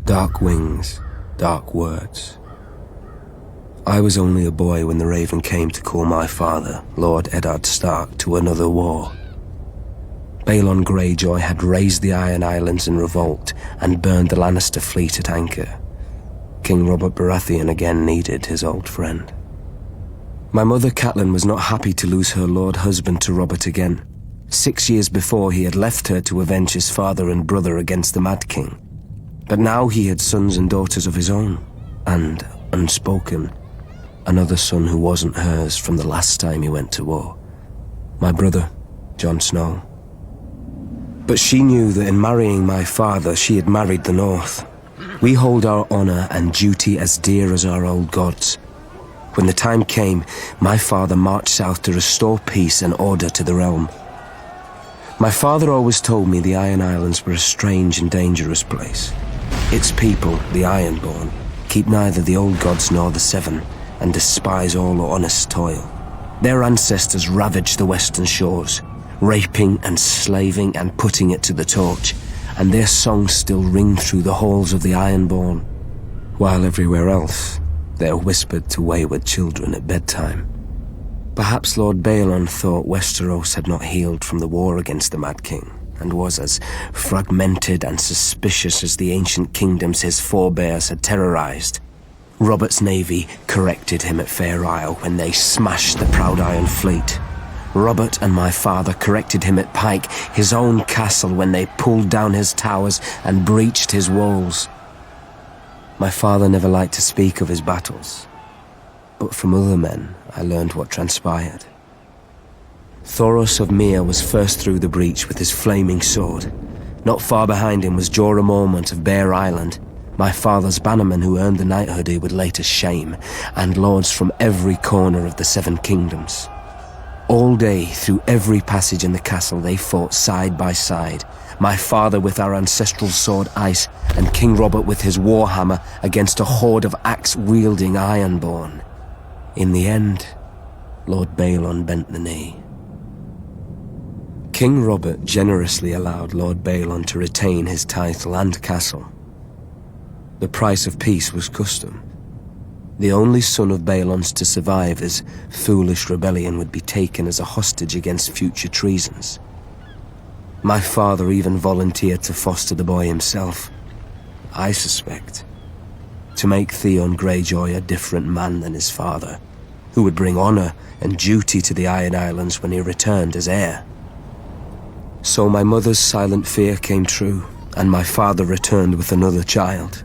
Dark wings, dark words. I was only a boy when the Raven came to call my father, Lord Eddard Stark, to another war. Balon Greyjoy had raised the Iron Islands in revolt and burned the Lannister fleet at anchor. King Robert Baratheon again needed his old friend. My mother Catelyn was not happy to lose her lord husband to Robert again. 6 years before, he had left her to avenge his father and brother against the Mad King. But now he had sons and daughters of his own, and, unspoken, another son who wasn't hers from the last time he went to war. My brother, Jon Snow. But she knew that in marrying my father, she had married the North. We hold our honor and duty as dear as our old gods. When the time came, my father marched south to restore peace and order to the realm. My father always told me the Iron Islands were a strange and dangerous place. Its people, the Ironborn, keep neither the old gods nor the Seven, and despise all honest toil. Their ancestors ravaged the western shores, raping and slaving and putting it to the torch, and their songs still ring through the halls of the Ironborn, while everywhere else they're whispered to wayward children at bedtime. Perhaps Lord Balon thought Westeros had not healed from the war against the Mad King, and was as fragmented and suspicious as the ancient kingdoms his forebears had terrorized. Robert's navy corrected him at Fair Isle when they smashed the Proud Iron Fleet. Robert and my father corrected him at Pike, his own castle, when they pulled down his towers and breached his walls. My father never liked to speak of his battles, but from other men I learned what transpired. Thoros of Myr was first through the breach with his flaming sword. Not far behind him was Jorah Mormont of Bear Island, my father's bannerman who earned the knighthood he would later shame, and lords from every corner of the Seven Kingdoms. All day, through every passage in the castle, they fought side by side, my father with our ancestral sword Ice, and King Robert with his warhammer against a horde of axe-wielding Ironborn. In the end, Lord Balon bent the knee. King Robert generously allowed Lord Balon to retain his title and castle. The price of peace was custom. The only son of Balon's to survive his foolish rebellion would be taken as a hostage against future treasons. My father even volunteered to foster the boy himself, I suspect, to make Theon Greyjoy a different man than his father, who would bring honor and duty to the Iron Islands when he returned as heir. So my mother's silent fear came true, and my father returned with another child.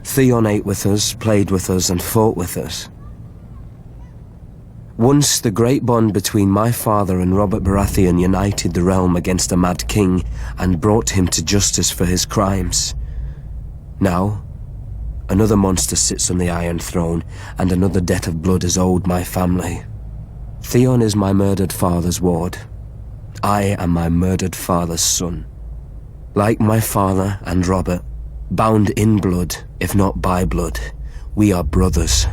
Theon ate with us, played with us, and fought with us. Once the great bond between my father and Robert Baratheon united the realm against the Mad King and brought him to justice for his crimes. Now, another monster sits on the Iron Throne, and another debt of blood is owed my family. Theon is my murdered father's ward. I am my murdered father's son. Like my father and Robert, bound in blood, if not by blood, we are brothers.